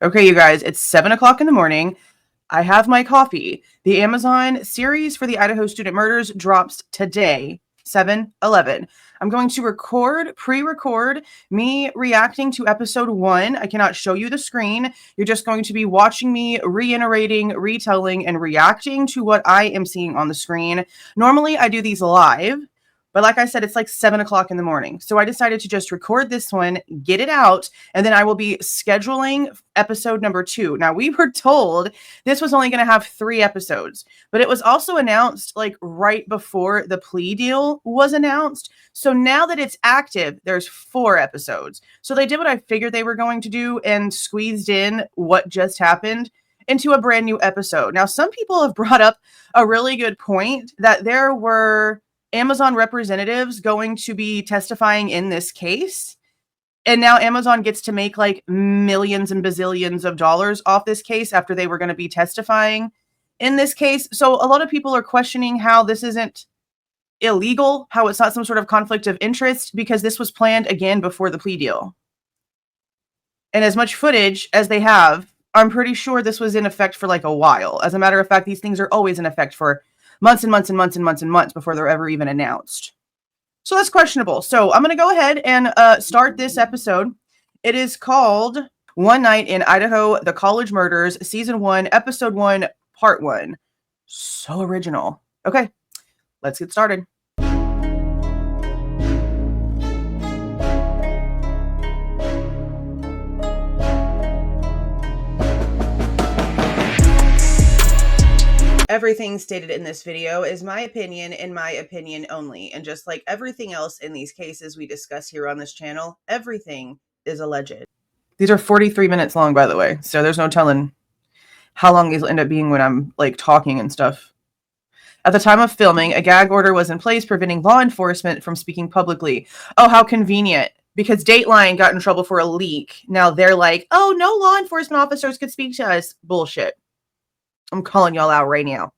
Okay, you guys, it's 7 o'clock in the morning. I have my coffee. The Amazon series for the Idaho student murders drops today, 7/11. I'm going to pre-record me reacting to episode 1. I cannot show you the screen. You're just going to be watching me reiterating, retelling, and reacting to what I am seeing on the screen. Normally, I do these live. But like I said, it's like 7 o'clock in the morning. So I decided to just record this one, get it out, and then I will be scheduling episode number 2. Now, we were told this was only going to have 3 episodes, but it was also announced like right before the plea deal was announced. So now that it's active, there's 4 episodes. So they did what I figured they were going to do and squeezed in what just happened into a brand new episode. Now, some people have brought up a really good point that there were Amazon representatives going to be testifying in this case. And now Amazon gets to make like millions and bazillions of dollars off this case after they were going to be testifying in this case. So a lot of people are questioning how this isn't illegal, how it's not some sort of conflict of interest, because this was planned again before the plea deal. And as much footage as they have, I'm pretty sure this was in effect for like a while. As a matter of fact, these things are always in effect for months and months and months and months and months before they're ever even announced. So that's questionable. So I'm going to go ahead and start this episode. It is called One Night in Idaho, The College Murders, Season 1, Episode 1, Part 1. So original. Okay, let's get started. Everything stated in this video is my opinion and my opinion only. And just like everything else in these cases we discuss here on this channel, everything is alleged. These are 43 minutes long, by the way. So there's no telling how long these will end up being when I'm like talking and stuff. At the time of filming, a gag order was in place preventing law enforcement from speaking publicly. Oh, how convenient. Because Dateline got in trouble for a leak. Now they're like, oh, no law enforcement officers could speak to us. Bullshit. I'm calling y'all out right now.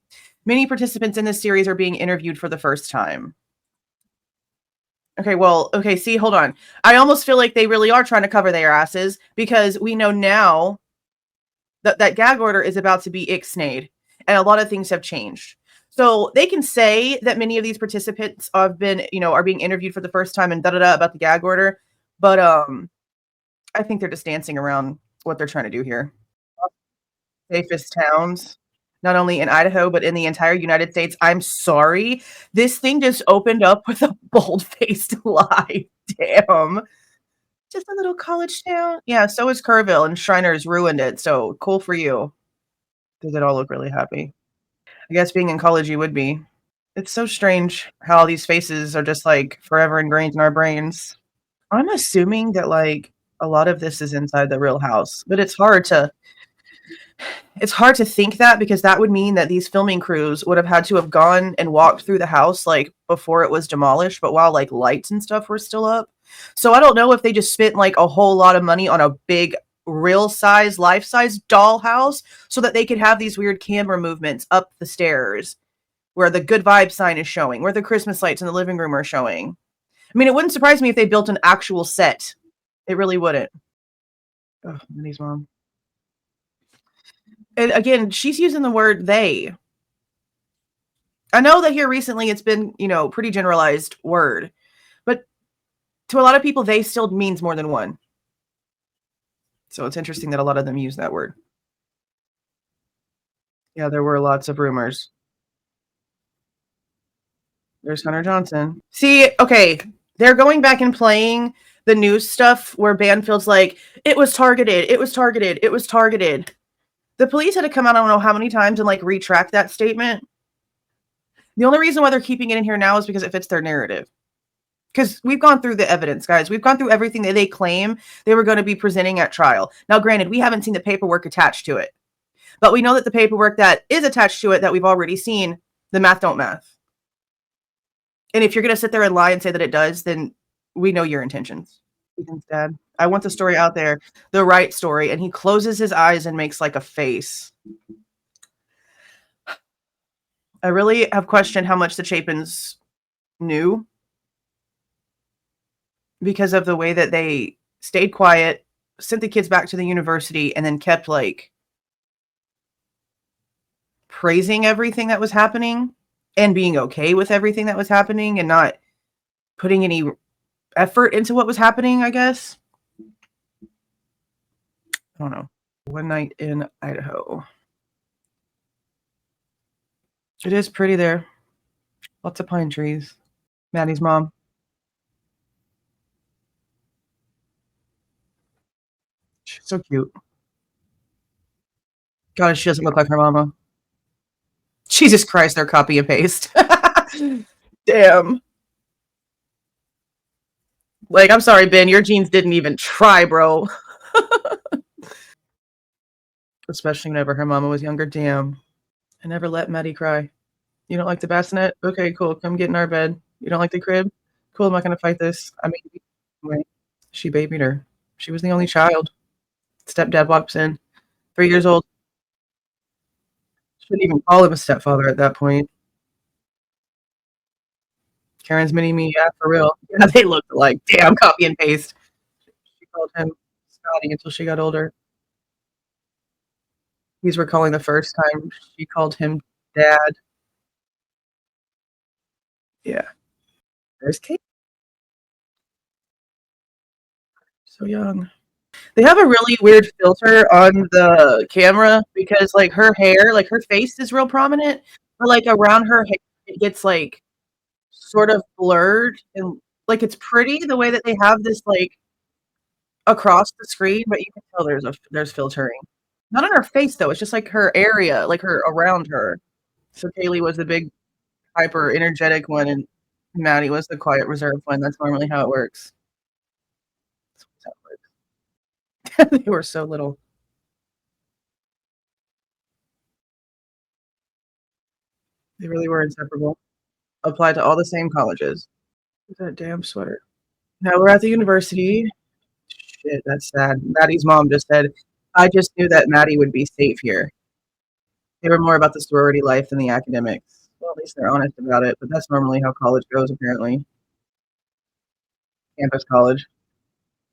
Many participants in this series are being interviewed for the first time. Okay, see, hold on. I almost feel like they really are trying to cover their asses because we know now that that gag order is about to be ixnayed and a lot of things have changed. So they can say that many of these participants have been, are being interviewed for the first time and da-da-da about the gag order. But I think they're just dancing around what they're trying to do here. Safest towns, not only in Idaho, but in the entire United States. I'm sorry. This thing just opened up with a bold-faced lie. Damn. Just a little college town. Yeah, so is Kerrville, and Shriners ruined it, so cool for you. Does it all look really happy? I guess being in college you would be. It's so strange how these faces are just, like, forever ingrained in our brains. I'm assuming that, like, a lot of this is inside the real house, but it's hard to think that because that would mean that these filming crews would have had to have gone and walked through the house like before it was demolished, but while like lights and stuff were still up. So I don't know if they just spent like a whole lot of money on a big real size, life size dollhouse so that they could have these weird camera movements up the stairs where the good vibe sign is showing, where the Christmas lights in the living room are showing. I mean, it wouldn't surprise me if they built an actual set. It really wouldn't. Oh, Minnie's mom. And again, she's using the word they. I know that here recently it's been, pretty generalized word, but to a lot of people, they still means more than one. So it's interesting that a lot of them use that word. Yeah, there were lots of rumors. There's Hunter Johnson. See, okay, they're going back and playing the news stuff where Banfield's like, it was targeted, it was targeted, it was targeted. The police had to come out, I don't know how many times, and like retract that statement. The only reason why they're keeping it in here now is because it fits their narrative. Because we've gone through the evidence, guys. We've gone through everything that they claim they were going to be presenting at trial. Now, granted, we haven't seen the paperwork attached to it. But we know that the paperwork that is attached to it that we've already seen, the math don't math. And if you're going to sit there and lie and say that it does, then we know your intentions. Ethan's dad. I want the story out there, the right story. And he closes his eyes and makes like a face. I really have questioned how much the Chapins knew because of the way that they stayed quiet, sent the kids back to the university and then kept, like, praising everything that was happening and being okay with everything that was happening and not putting any effort into what was happening, I guess. I don't know. One night in Idaho. It is pretty there. Lots of pine trees. Maddie's mom. She's so cute. God, she doesn't look like her mama. Jesus Christ, they're copy and paste. Damn. Like, I'm sorry, Ben, your genes didn't even try, bro. Especially whenever her mama was younger. Damn. I never let Maddie cry. You don't like the bassinet? Okay, cool. Come get in our bed. You don't like the crib? Cool, I'm not gonna fight this. I mean, anyway, she babied her. She was the only child. Stepdad walks in, 3 years old. Shouldn't even call him a stepfather at that point. Karen's mini me, yeah, for real. Yeah, they looked like damn copy and paste. She called him Scotty until she got older. He's recalling the first time she called him dad. Yeah. There's Kate. So young. They have a really weird filter on the camera because, like, her hair, like, her face is real prominent, but, like, around her hair, it gets, like, sort of blurred and, like, it's pretty the way that they have this, like, across the screen, but you can tell there's filtering. Not on her face, though, it's just, like, her area, like, her around her. So Kaylee was the big, hyper energetic one, and Maddie was the quiet, reserved one. That's normally how it works. That's how it works. They were so little. They really were inseparable. Applied to all the same colleges. That damn sweater. Now we're at the university. Shit, that's sad. Maddie's mom just said, "I just knew that Maddie would be safe here." They were more about the sorority life than the academics. Well, at least they're honest about it, but that's normally how college goes, apparently. Campus college.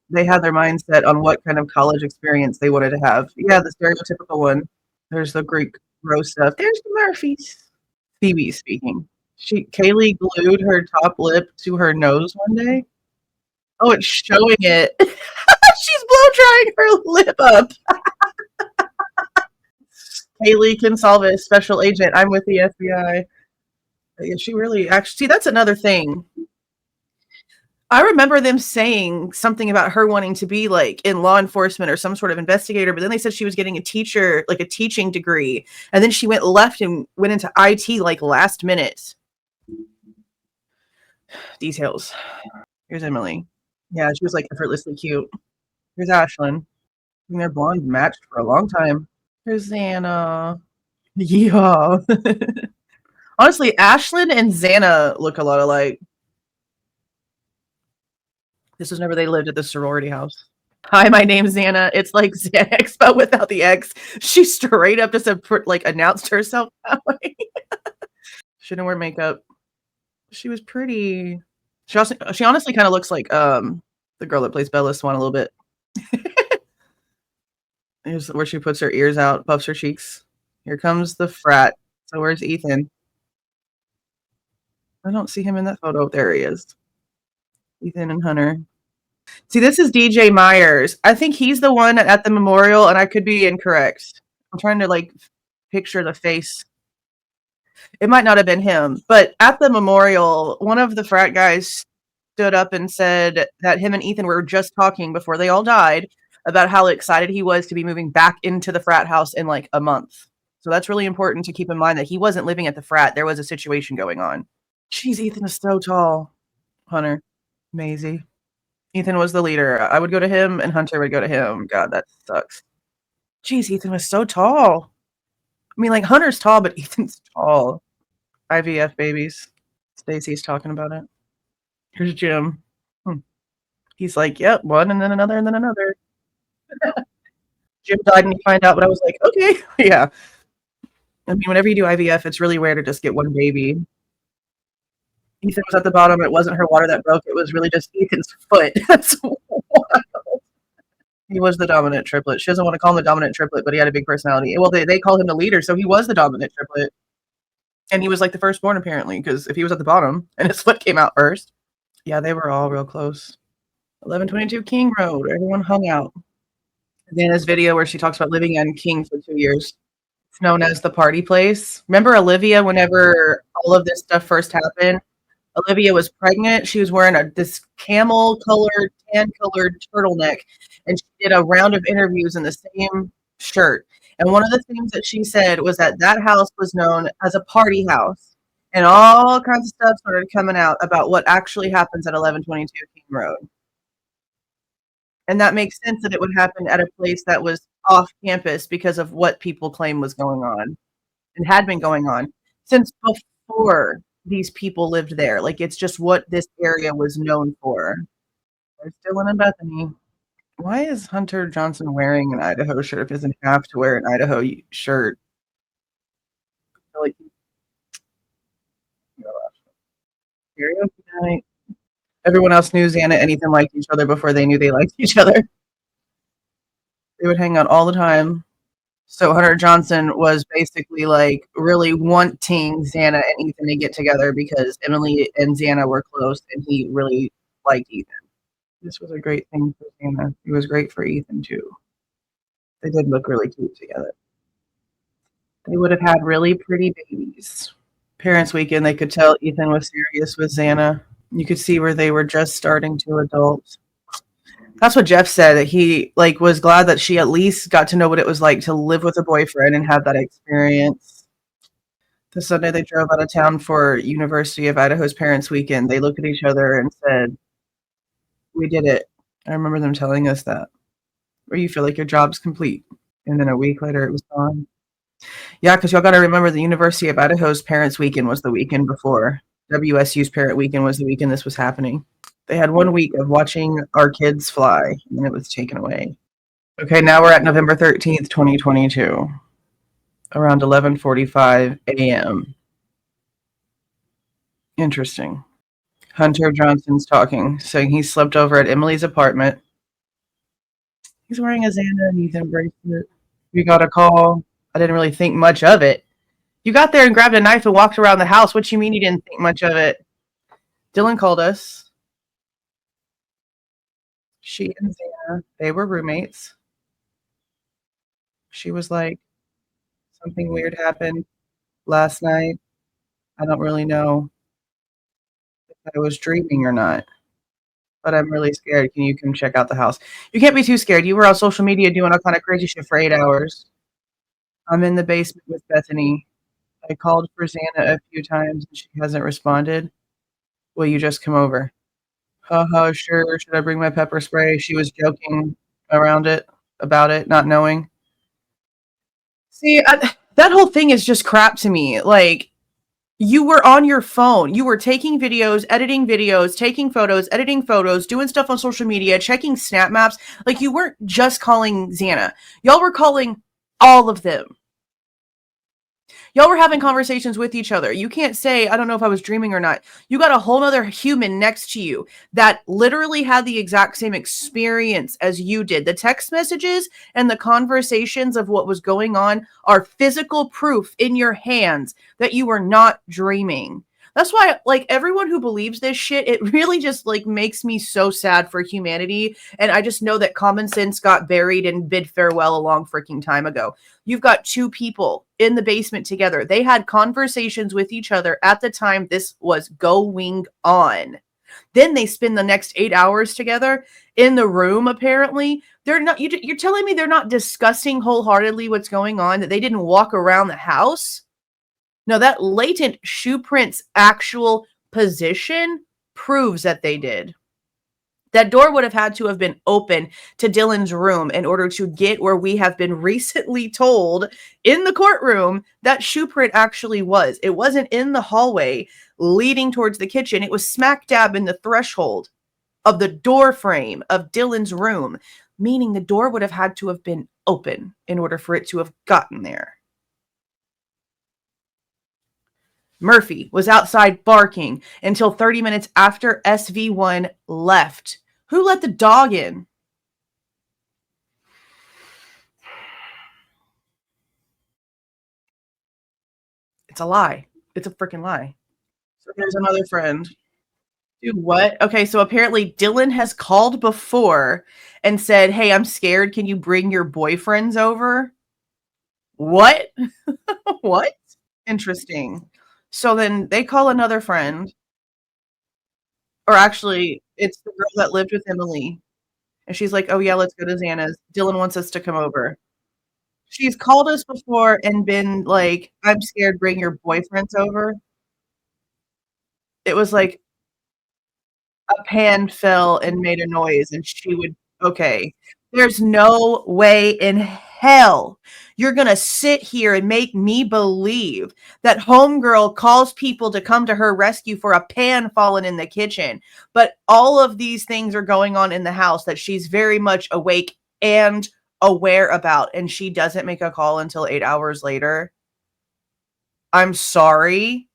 They had their mindset on what kind of college experience they wanted to have. Yeah, the stereotypical one. There's the Greek gross stuff. There's the Murphys. Phoebe speaking. Kaylee glued her top lip to her nose one day. Oh, it's showing it. She's blow drying her lip up. Kaylee Goncalves, special agent. I'm with the FBI. Yeah, she really actually. See, that's another thing. I remember them saying something about her wanting to be like in law enforcement or some sort of investigator, but then they said she was getting a teacher, like a teaching degree, and then she went left and went into IT like last minute. Details. Here's Emily. Yeah, she was like effortlessly cute. Here's Ashlyn. And their blonde matched for a long time. Here's Xana. Yeah. Honestly, Ashlyn and Xana look a lot alike. This was whenever they lived at the sorority house. Hi, my name's Xana. It's like Xanax, but without the X. She straight up just like announced herself that way. She didn't wear makeup. She was pretty. She honestly kind of looks like the girl that plays Bella Swan a little bit. Here's where she puts her ears out, puffs her cheeks. Here comes the frat. So where's Ethan? I don't see him in that photo. There he is. Ethan and Hunter. See, this is DJ Myers. I think he's the one at the memorial, and I could be incorrect. I'm trying to like picture the face. It might not have been him, but at the memorial, one of the frat guys stood up and said that him and Ethan were just talking before they all died about how excited he was to be moving back into the frat house in like a month. So that's really important to keep in mind that he wasn't living at the frat. There was a situation going on. Jeez, Ethan is so tall. Hunter, Maisie. Ethan was the leader. I would go to him, and Hunter would go to him. God, that sucks. Jeez, Ethan was so tall. I mean, like, Hunter's tall, but Ethan's tall. IVF babies. Stacy's talking about it. Here's Jim. He's like, yep, one, and then another, and then another. Jim died, and you find out, but I was like, okay, yeah. I mean, whenever you do IVF, it's really rare to just get one baby. Ethan was at the bottom. It wasn't her water that broke. It was really just Ethan's foot. That's wild. He was the dominant triplet. She doesn't want to call him the dominant triplet, but he had a big personality. Well, they call him the leader, so he was the dominant triplet. And he was like the firstborn, apparently, because if he was at the bottom and his foot came out first. Yeah, they were all real close. 1122 King Road. Everyone hung out. Xana's video where she talks about living in King for 2 years. It's known as the party place. Remember Olivia, whenever all of this stuff first happened? Olivia was pregnant. She was wearing this camel-colored, tan-colored turtleneck, and she did a round of interviews in the same shirt. And one of the things that she said was that that house was known as a party house, and all kinds of stuff started coming out about what actually happens at 1122 King Road. And that makes sense that it would happen at a place that was off campus because of what people claim was going on and had been going on since before these people lived there. Like, it's just what this area was known for. There's Dylan and Bethany. Why is Hunter Johnson wearing an Idaho shirt if he doesn't have to wear an Idaho shirt? Like, karaoke night. Everyone else knew Xana and Ethan liked each other before they knew they liked each other. They would hang out all the time. So Hunter Johnson was basically like really wanting Xana and Ethan to get together because Emily and Xana were close and he really liked Ethan. This was a great thing for Xana. It was great for Ethan too. They did look really cute together. They would have had really pretty babies. Parents' weekend, they could tell Ethan was serious with Xana. You could see where they were just starting to adult. That's what Jeff said, that he was glad that she at least got to know what it was like to live with a boyfriend and have that experience. The Sunday they drove out of town for University of Idaho's parents' weekend, they looked at each other and said, "We did it." I remember them telling us that. Or you feel like your job's complete. And then a week later it was gone. Yeah, because y'all got to remember the University of Idaho's parents' weekend was the weekend before. WSU's parent weekend was the weekend this was happening. They had 1 week of watching our kids fly, and then it was taken away. Okay, now we're at November 13th, 2022, around 11:45 a.m. Interesting. Hunter Johnson's talking, saying he slept over at Emily's apartment. He's wearing a Xana and Ethan bracelet. We got a call. I didn't really think much of it. You got there and grabbed a knife and walked around the house. What you mean you didn't think much of it? Dylan called us. She and Xana, they were roommates. She was like, something weird happened last night. I don't really know if I was dreaming or not, but I'm really scared. Can you come check out the house? You can't be too scared. You were on social media doing all kind of crazy shit for 8 hours. I'm in the basement with Bethany. I called for Xana a few times and she hasn't responded. Will you just come over? Haha, sure. Should I bring my pepper spray? She was joking about it, not knowing. See, that whole thing is just crap to me. Like, you were on your phone. You were taking videos, editing videos, taking photos, editing photos, doing stuff on social media, checking snap maps. Like, you weren't just calling Xana. Y'all were calling all of them. Y'all were having conversations with each other. You can't say, I don't know if I was dreaming or not. You got a whole other human next to you that literally had the exact same experience as you did. The text messages and the conversations of what was going on are physical proof in your hands that you were not dreaming. That's why, like, everyone who believes this shit, it really just, like, makes me so sad for humanity. And I just know that common sense got buried and bid farewell a long freaking time ago. You've got two people in the basement together. They had conversations with each other at the time this was going on. Then they spend the next 8 hours together in the room, apparently. They're not, you're telling me they're not discussing wholeheartedly what's going on, that they didn't walk around the house? No, that latent shoe print's actual position proves that they did. That door would have had to have been open to Dylan's room in order to get where we have been recently told in the courtroom that shoe print actually was. It wasn't in the hallway leading towards the kitchen. It was smack dab in the threshold of the door frame of Dylan's room, meaning the door would have had to have been open in order for it to have gotten there. Murphy was outside barking until 30 minutes after SV1 left. Who let the dog in? It's a lie. It's a freaking lie. So there's another friend. Dude, what? Okay, so apparently Dylan has called before and said, "Hey, I'm scared. Can you bring your boyfriends over?" What? What? Interesting. So then they call another friend, or actually, it's the girl that lived with Emily, and she's like, "Oh, yeah, let's go to Xana's. Dylan wants us to come over." She's called us before and been like, "I'm scared, bring your boyfriends over." It was like a pan fell and made a noise, and she would okay. There's no way in hell you're gonna sit here and make me believe that homegirl calls people to come to her rescue for a pan falling in the kitchen. But all of these things are going on in the house that she's very much awake and aware about, and she doesn't make a call until 8 hours later. I'm sorry.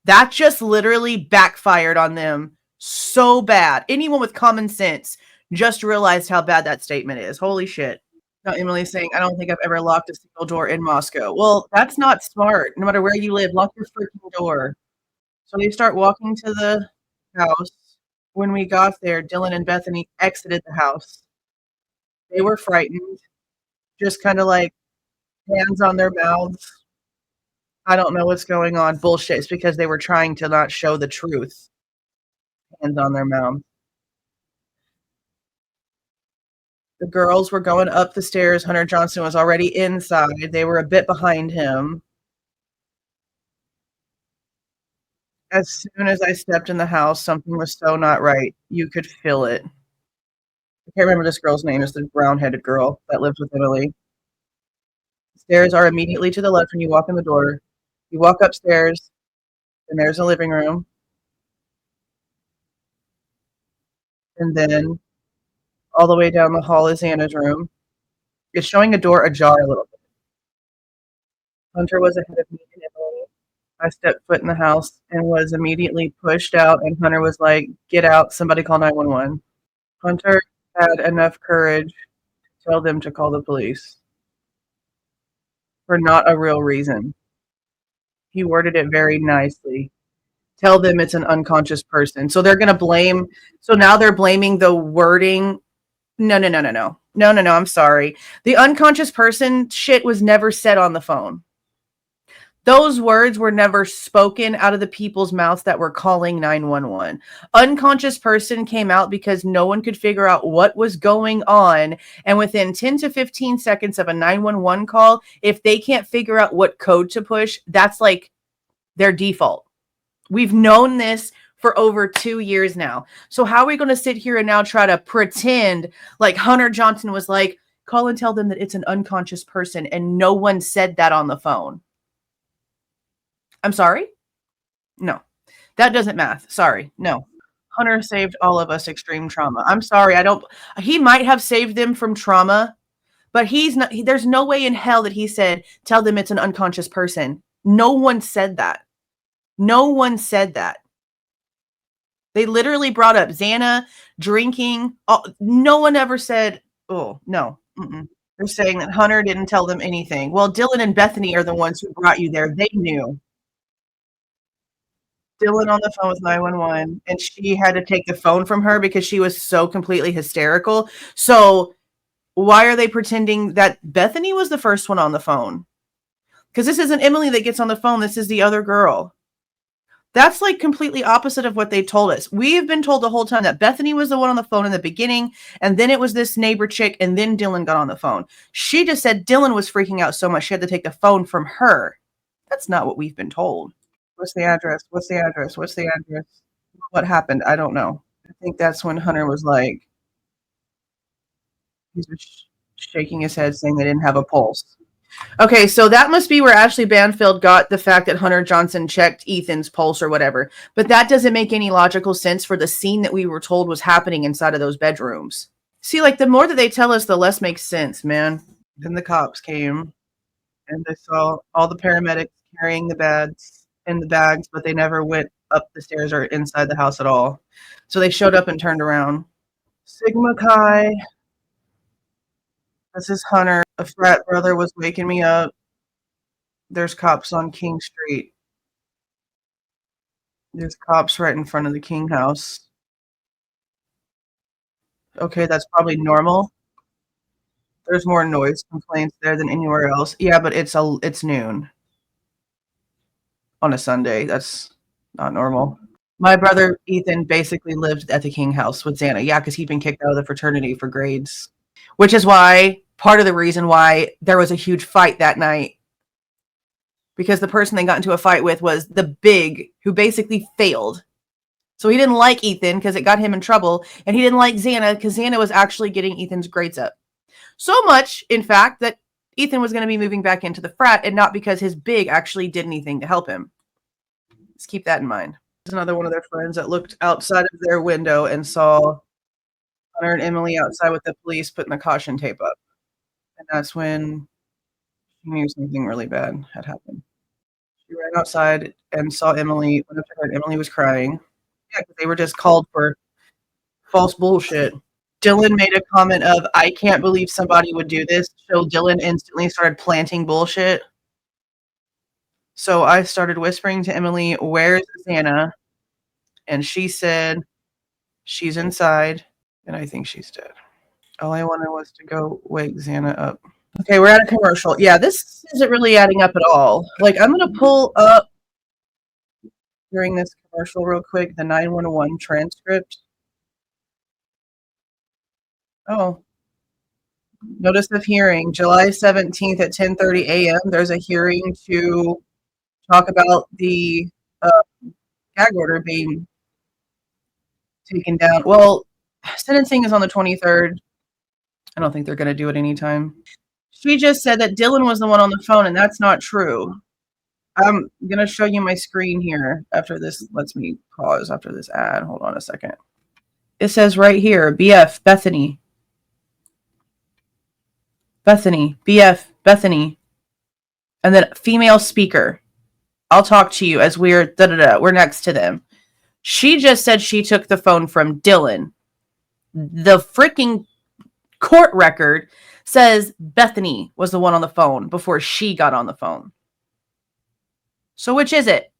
That just literally backfired on them so bad. Anyone with common sense just realized how bad that statement is. Holy shit. Now Emily's saying, "I don't think I've ever locked a single door in Moscow." Well, that's not smart. No matter where you live, lock your freaking door. So they start walking to the house. When we got there, Dylan and Bethany exited the house. They were frightened, just kind of like hands on their mouths. I don't know what's going on. Bullshit. It's because they were trying to not show the truth. Hands on their mouths. The girls were going up the stairs. Hunter Johnson was already inside. They were a bit behind him. As soon as I stepped in the house, something was so not right. You could feel it. I can't remember this girl's name. It's the brown-headed girl that lived with Emily. The stairs are immediately to the left when you walk in the door. You walk upstairs, and there's a living room. And then all the way down the hall is Anna's room. It's showing a door ajar a little bit. Hunter was ahead of me and Emily. I stepped foot in the house and was immediately pushed out, and Hunter was like, "Get out, somebody call 911." Hunter had enough courage to tell them to call the police for not a real reason. He worded it very nicely. Tell them it's an unconscious person. So they're going to blame, so now they're blaming the wording. No, no, no, no, no. No, no, no, I'm sorry. The unconscious person shit was never said on the phone. Those words were never spoken out of the people's mouths that were calling 911. Unconscious person came out because no one could figure out what was going on. And within 10 to 15 seconds of a 911 call, if they can't figure out what code to push, that's like their default. We've known this for over 2 years now. So how are we going to sit here and now try to pretend like Hunter Johnson was like, call and tell them that it's an unconscious person, and no one said that on the phone? I'm sorry? No. That doesn't math. Sorry. No. Hunter saved all of us extreme trauma. I'm sorry. He might have saved them from trauma, but there's no way in hell that he said, tell them it's an unconscious person. No one said that. No one said that. They literally brought up Xana, drinking. No one ever said, oh, no. Mm-mm. They're saying that Hunter didn't tell them anything. Well, Dylan and Bethany are the ones who brought you there. They knew. Dylan on the phone with 911, and she had to take the phone from her because she was so completely hysterical. So why are they pretending that Bethany was the first one on the phone? Because this isn't Emily that gets on the phone. This is the other girl. That's like completely opposite of what they told us. We have been told the whole time that Bethany was the one on the phone in the beginning, and then it was this neighbor chick, and then Dylan got on the phone. She just said Dylan was freaking out so much she had to take the phone from her. That's not what we've been told. What's the address? What's the address? What's the address? What happened? I don't know. I think that's when Hunter was like, he's just shaking his head saying they didn't have a pulse. Okay, so that must be where Ashley Banfield got the fact that Hunter Johnson checked Ethan's pulse or whatever. But that doesn't make any logical sense for the scene that we were told was happening inside of those bedrooms. See, like, the more that they tell us, the less makes sense, man. Then the cops came, and they saw all the paramedics carrying the beds in the bags, but they never went up the stairs or inside the house at all. So they showed up and turned around. Sigma Chi. This is Hunter. A frat brother was waking me up. There's cops on King Street. There's cops right in front of the King house. Okay, that's probably normal. There's more noise complaints there than anywhere else. Yeah, but it's noon on a Sunday. That's not normal. My brother Ethan basically lived at the King house with Xana. Yeah, because he'd been kicked out of the fraternity for grades. Which is why part of the reason why there was a huge fight that night. Because the person they got into a fight with was the big, who basically failed. So he didn't like Ethan because it got him in trouble, and he didn't like Xana because Xana was actually getting Ethan's grades up. So much, in fact, that Ethan was going to be moving back into the frat, and not because his big actually did anything to help him. Let's keep that in mind. There's another one of their friends that looked outside of their window and saw Hunter and Emily outside with the police putting the caution tape up. And that's when she knew something really bad had happened. She ran outside and saw Emily, went up to her, and Emily was crying. Yeah, because they were just called for false bullshit. Dylan made a comment of, I can't believe somebody would do this. So Dylan instantly started planting bullshit. So I started whispering to Emily, where's Xana? And she said, she's inside, and I think she's dead. All I wanted was to go wake Xana up. Okay, we're at a commercial. Yeah, this isn't really adding up at all. Like, I'm going to pull up during this commercial real quick the 911 transcript. Oh. Notice of hearing, July 17th at 10:30 a.m. There's a hearing to talk about the gag order being taken down. Well, sentencing is on the 23rd. I don't think they're going to do it anytime. She just said that Dylan was the one on the phone, and that's not true. I'm going to show you my screen here after this. Lets me pause after this ad. Hold on a second. It says right here, BF, Bethany. Bethany, BF, Bethany. And then female speaker. I'll talk to you as we're we're next to them. She just said she took the phone from Dylan. The freaking court record says Bethany was the one on the phone before she got on the phone. So which is it?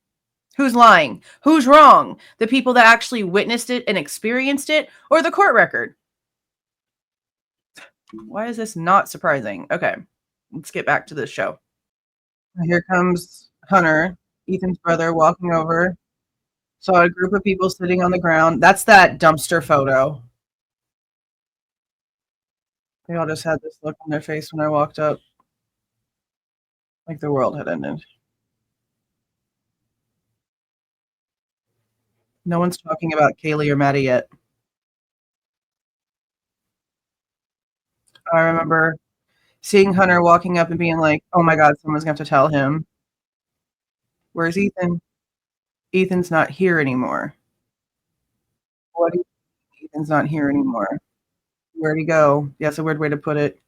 Who's lying? Who's wrong? The people that actually witnessed it and experienced it, or the court record? Why is this not surprising? Okay, let's get back to this show. Here comes Hunter, Ethan's brother, walking over. Saw a group of people sitting on the ground. That's that dumpster photo. They all just had this look on their face when I walked up. Like the world had ended. No one's talking about Kaylee or Maddie yet. I remember seeing Hunter walking up and being like, oh my God, someone's going to have to tell him. Where's Ethan? Ethan's not here anymore. What do you mean Ethan's not here anymore? Where'd he go? Yeah, that's a weird way to put it.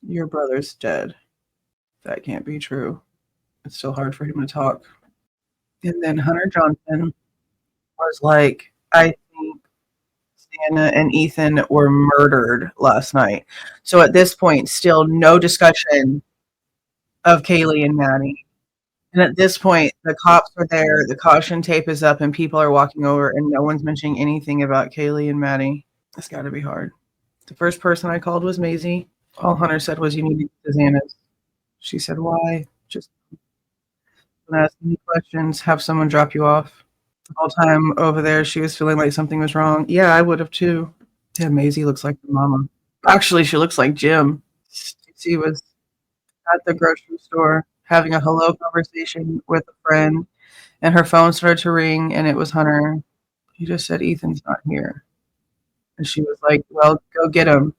Your brother's dead. That can't be true. It's still hard for him to talk. And then Hunter Johnson was like, I think Xana and Ethan were murdered last night. So at this point, still no discussion of Kaylee and Maddie. And at this point, the cops are there, the caution tape is up, and people are walking over, and no one's mentioning anything about Kaylee and Maddie. It's got to be hard. The first person I called was Maisie. All Hunter said was, you need to get to Xana's. She said, why? Just don't ask any questions, have someone drop you off. The whole time over there, she was feeling like something was wrong. Yeah, I would have too. Yeah, Maisie looks like her mama. Actually, she looks like Jim. She was at the grocery store having a hello conversation with a friend, and her phone started to ring, and it was Hunter. He just said, Ethan's not here. And she was like, well, go get him.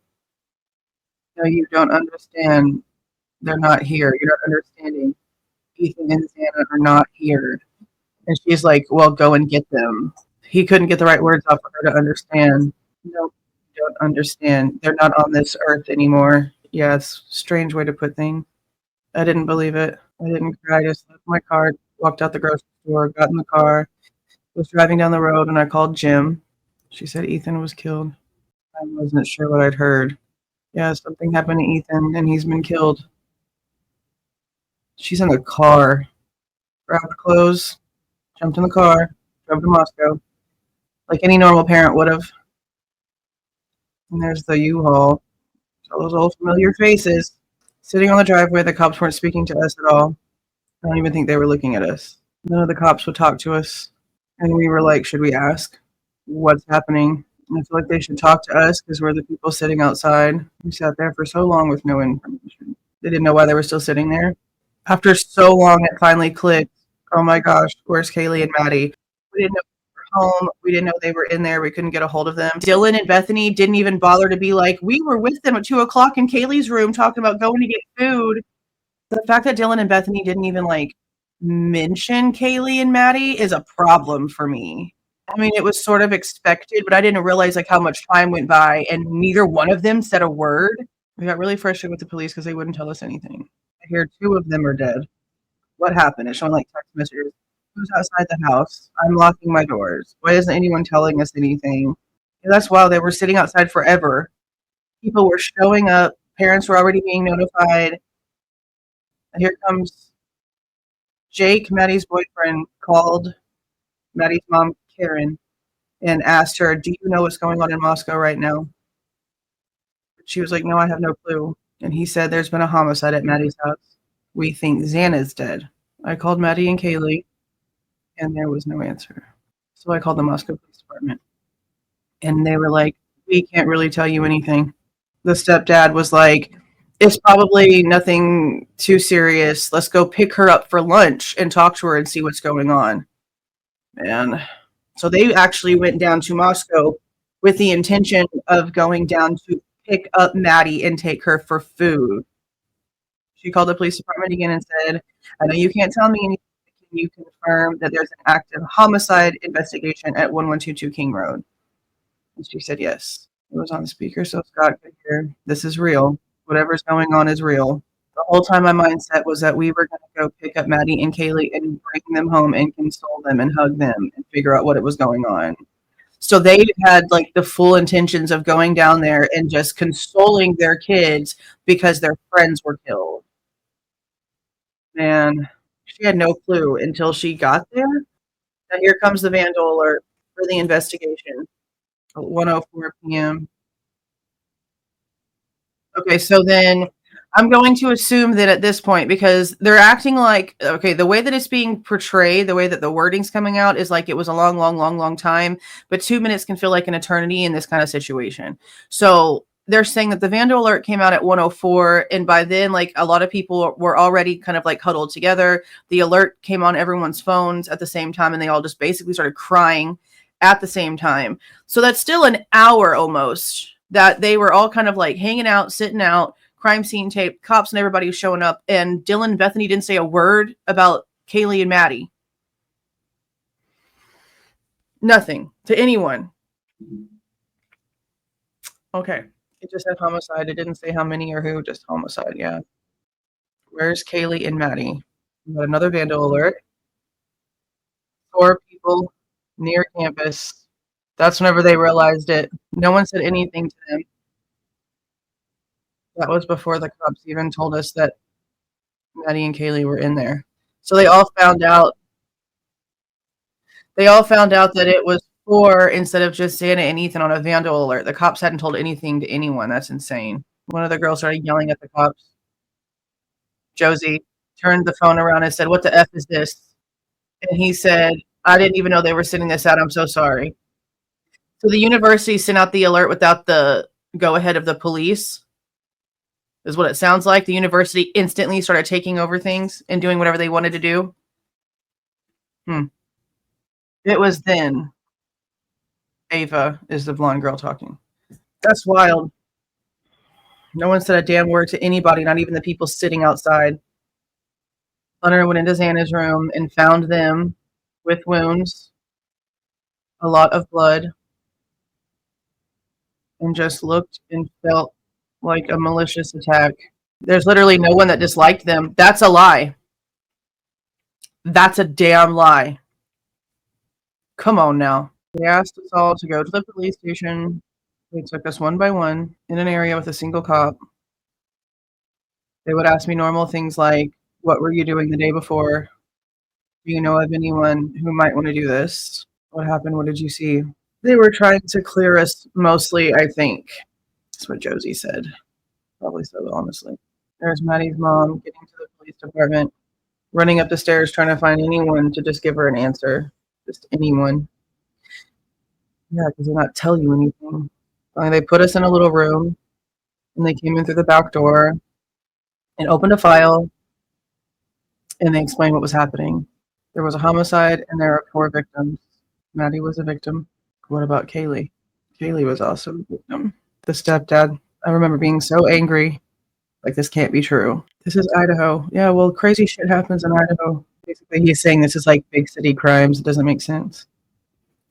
No, you don't understand. They're not here. You're not understanding. Ethan and Xana are not here. And she's like, well, go and get them. He couldn't get the right words out for her to understand. No, you don't understand. They're not on this earth anymore. Yeah, it's a strange way to put things. I didn't believe it. I didn't cry. I just left my car, walked out the grocery store, got in the car, was driving down the road, and I called Jim. She said Ethan was killed. I wasn't sure what I'd heard. Yeah, something happened to Ethan, and he's been killed. She's in the car. Grabbed clothes, jumped in the car, drove to Moscow, like any normal parent would have. And there's the U-Haul. All those old familiar faces. Sitting on the driveway, the cops weren't speaking to us at all. I don't even think they were looking at us. None of the cops would talk to us. And we were like, should we ask what's happening? And I feel like they should talk to us because we're the people sitting outside. We sat there for so long with no information. They didn't know why they were still sitting there. After so long, it finally clicked. Oh my gosh, where's Kaylee and Maddie? We didn't know they were home. We didn't know they were in there. We couldn't get a hold of them. Dylan and Bethany didn't even bother to be like, we were with them at 2 o'clock in Kaylee's room talking about going to get food. The fact that Dylan and Bethany didn't even like mention Kaylee and Maddie is a problem for me. I mean, it was sort of expected, but I didn't realize like how much time went by and neither one of them said a word. We got really frustrated with the police because they wouldn't tell us anything. I hear 2 of them are dead. What happened? It's showing like text messages. Who's outside the house? I'm locking my doors. Why isn't anyone telling us anything? And that's wild. They were sitting outside forever. People were showing up. Parents were already being notified. And here comes Jake, Maddie's boyfriend, called Maddie's mom, Karen, and asked her, do you know what's going on in Moscow right now? She was like, no, I have no clue. And he said, there's been a homicide at Maddie's house. We think Xana's dead. I called Maddie and Kaylee, and there was no answer. So I called the Moscow Police Department, and they were like, we can't really tell you anything. The stepdad was like, it's probably nothing too serious. Let's go pick her up for lunch and talk to her and see what's going on. And so they actually went down to Moscow with the intention of going down to pick up Maddie and take her for food. She called the police department again and said, I know you can't tell me anything. Can you confirm that there's an active homicide investigation at 1122 King Road? And she said yes. It was on speaker so Scott could hear, this is real. Whatever's going on is real. The whole time my mindset was that we were going to go pick up Maddie and Kaylee and bring them home and console them and hug them and figure out what it was going on. So they had like the full intentions of going down there and just consoling their kids because their friends were killed. And she had no clue until she got there. And here comes the vandal alert for the investigation at 1:04 p.m. Okay, so then I'm going to assume that at this point, because they're acting like, okay, the way that it's being portrayed, the way that the wording's coming out is like it was a long, long, long, long time, but 2 minutes can feel like an eternity in this kind of situation. So they're saying that the vandal alert came out at 1:04, and by then, like a lot of people were already kind of like huddled together. The alert came on everyone's phones at the same time, and they all just basically started crying at the same time. So that's still an hour almost that they were all kind of like hanging out, sitting out, crime scene tape, cops and everybody was showing up, and Dylan and Bethany didn't say a word about Kaylee and Maddie. Nothing to anyone. Okay. It just said homicide. It didn't say how many or who, just homicide. Yeah. Where's Kaylee and Maddie? We got another vandal alert. 4 people near campus. That's whenever they realized it. No one said anything to them. That was before the cops even told us that Maddie and Kaylee were in there. So they all found out. They all found out that it was 4 instead of just Xana and Ethan on a vandal alert. The cops hadn't told anything to anyone. That's insane. One of the girls started yelling at the cops. Josie turned the phone around and said, "What the F is this?" And he said, "I didn't even know they were sending this out. I'm so sorry." So the university sent out the alert without the go-ahead of the police, is what it sounds like. The university instantly started taking over things and doing whatever they wanted to do. It was then. Ava is the blonde girl talking. That's wild. No one said a damn word to anybody, not even the people sitting outside. Hunter went into Xana's room and found them with wounds, a lot of blood, and just looked and felt like a malicious attack. There's literally no one that disliked them. That's a lie. That's a damn lie. Come on now. They asked us all to go to the police station. They took us one by one in an area with a single cop. They would ask me normal things like, What were you doing the day before? Do you know of anyone who might want to do this? What happened? What did you see? They were trying to clear us mostly, I think. That's what Josie said. Probably so, honestly. There's Maddie's mom getting to the police department, running up the stairs, trying to find anyone to just give her an answer. Just anyone. Yeah, because they're not telling you anything. They put us in a little room, and they came in through the back door and opened a file, and they explained what was happening. There was a homicide, and there are 4 victims. Maddie was a victim. What about Kaylee? Kaylee was also a victim. The stepdad. I remember being so angry. Like, this can't be true. This is Idaho. Yeah, well, crazy shit happens in Idaho. Basically, he's saying this is like big city crimes. It doesn't make sense.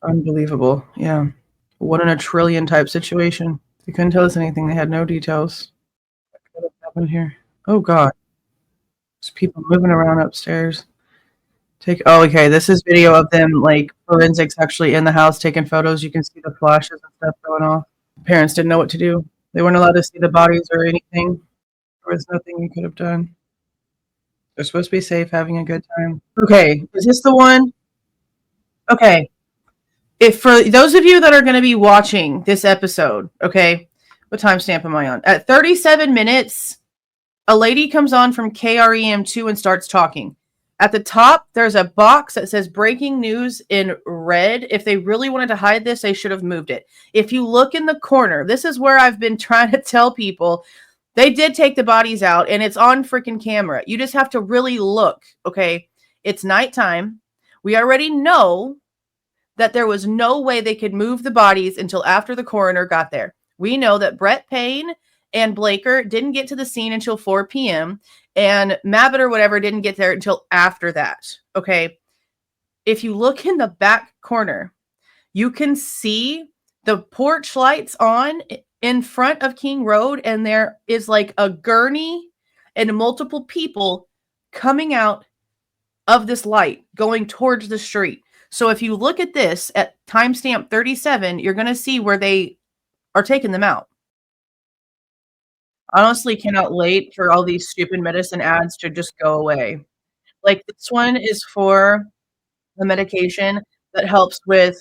Unbelievable. Yeah. 1 in a trillion type situation. They couldn't tell us anything. They had no details. What could have happened here? Oh, God. There's people moving around upstairs. Oh, okay. This is video of them, like, forensics actually in the house taking photos. You can see the flashes and stuff going off. Parents didn't know what to do. They weren't allowed to see the bodies or anything. There was nothing you could have done. They're supposed to be safe, having a good time. Okay, is this the one? Okay. If for those of you that are going to be watching this episode, okay, what timestamp am I on? At 37 minutes, a lady comes on from KREM2 and starts talking. At the top, there's a box that says breaking news in red. If they really wanted to hide this, they should have moved it. If you look in the corner, this is where I've been trying to tell people. They did take the bodies out, and it's on freaking camera. You just have to really look, okay? It's nighttime. We already know that there was no way they could move the bodies until after the coroner got there. We know that Brett Payne and Blaker didn't get to the scene until 4 p.m., and Mabbitt or whatever didn't get there until after that, okay? If you look in the back corner, you can see the porch lights on in front of King Road, and there is like a gurney and multiple people coming out of this light going towards the street. So if you look at this at timestamp 37, you're going to see where they are taking them out. Honestly, cannot wait for all these stupid medicine ads to just go away. Like, this one is for the medication that helps with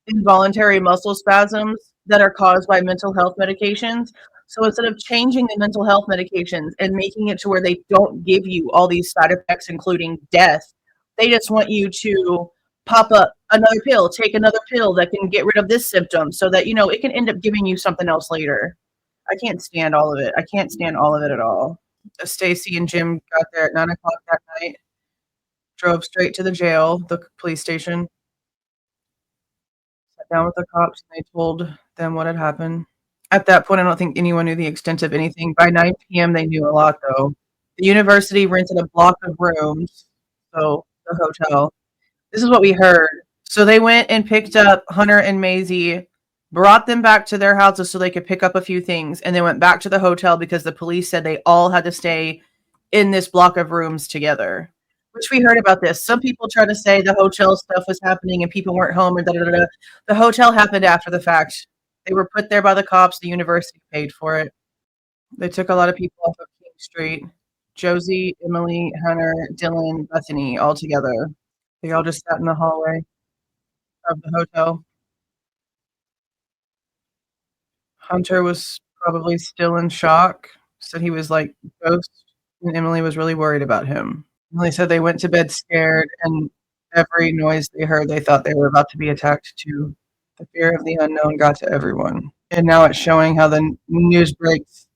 involuntary muscle spasms that are caused by mental health medications. So instead of changing the mental health medications and making it to where they don't give you all these side effects, including death, they just want you to pop up another pill, take another pill that can get rid of this symptom so that, you know, it can end up giving you something else later. I can't stand all of it. I can't stand all of it at all. Stacy and Jim got there at 9 o'clock that night, drove straight to the jail, the police station, sat down with the cops, and they told them what had happened. At that point, I don't think anyone knew the extent of anything. By 9 p.m., they knew a lot, though. The university rented a block of rooms, so the hotel. This is what we heard. So they went and picked up Hunter and Maisie, brought them back to their houses so they could pick up a few things, and they went back to the hotel because the police said they all had to stay in this block of rooms together. Which we heard about this. Some people try to say the hotel stuff was happening and people weren't home and da-da-da-da. The hotel happened after the fact. They were put there by the cops. The university paid for it. They took a lot of people off of King Street. Josie, Emily, Hunter, Dylan, Bethany, all together. They all just sat in the hallway of the hotel. Hunter was probably still in shock. Said he was like ghost, and Emily was really worried about him. Emily said they went to bed scared, and every noise they heard, they thought they were about to be attacked too. The fear of the unknown got to everyone. And now it's showing how the news breaks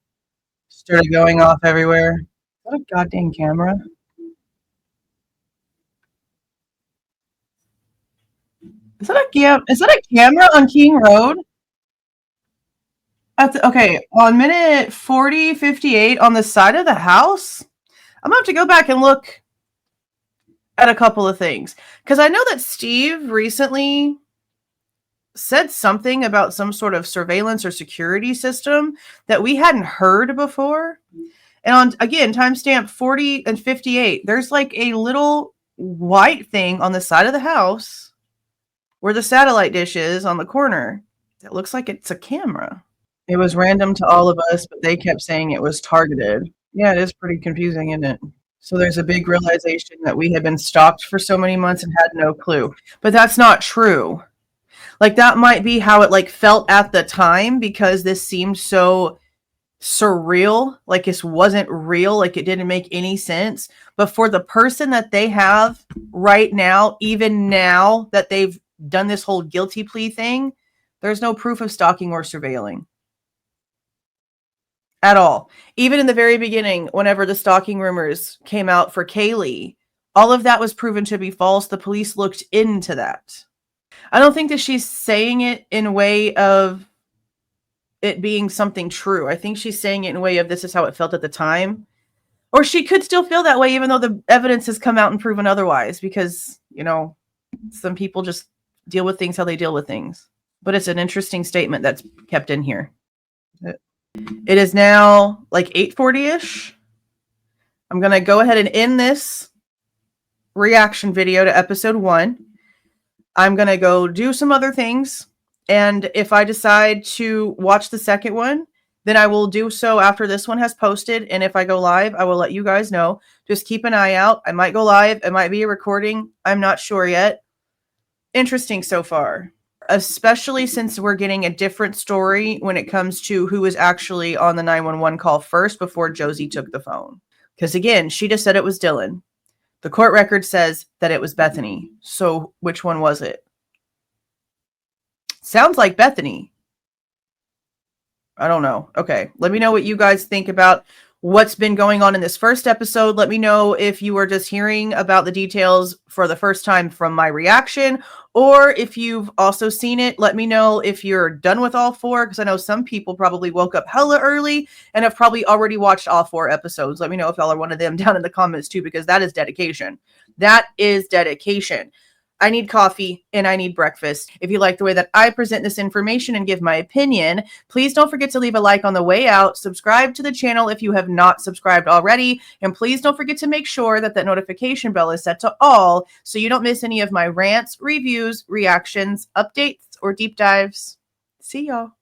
started going off everywhere. Is that a goddamn camera? Is that a camera on King Road? Okay, on minute 40:58 on the side of the house. I'm gonna have to go back and look at a couple of things, because I know that Steve recently said something about some sort of surveillance or security system that we hadn't heard before. And on, again, timestamp 40 and 58, there's like a little white thing on the side of the house where the satellite dish is on the corner. It looks like it's a camera. It was random to all of us, but they kept saying it was targeted. Yeah, it is pretty confusing, isn't it? So there's a big realization that we had been stalked for so many months and had no clue. But that's not true. Like, that might be how it, like, felt at the time because this seemed so surreal, like this wasn't real, like it didn't make any sense. But for the person that they have right now, even now that they've done this whole guilty plea thing, there's no proof of stalking or surveilling at all. Even in the very beginning, whenever the stalking rumors came out for Kaylee, all of that was proven to be false. The police looked into that. I don't think that she's saying it in a way of it being something true. I think she's saying it in a way of this is how it felt at the time. Or she could still feel that way even though the evidence has come out and proven otherwise because, you know, some people just deal with things how they deal with things. But it's an interesting statement that's kept in here. It is now like 8:40-ish. I'm going to go ahead and end this reaction video to episode 1. I'm going to go do some other things. And if I decide to watch the second one, then I will do so after this one has posted. And if I go live, I will let you guys know. Just keep an eye out. I might go live. It might be a recording. I'm not sure yet. Interesting so far, especially since we're getting a different story when it comes to who was actually on the 911 call first before Josie took the phone. Because again, she just said it was Dylan. The court record says that it was Bethany. So which one was it? Sounds like Bethany. I don't know. Okay. Let me know what you guys think about what's been going on in this first episode. Let me know if you were just hearing about the details for the first time from my reaction, or if you've also seen it. Let me know if you're done with all 4, because I know some people probably woke up hella early and have probably already watched all 4 episodes. Let me know if y'all are one of them down in the comments too, because that is dedication. That is dedication. I need coffee and I need breakfast. If you like the way that I present this information and give my opinion, please don't forget to leave a like on the way out. Subscribe to the channel if you have not subscribed already. And please don't forget to make sure that that notification bell is set to all so you don't miss any of my rants, reviews, reactions, updates, or deep dives. See y'all.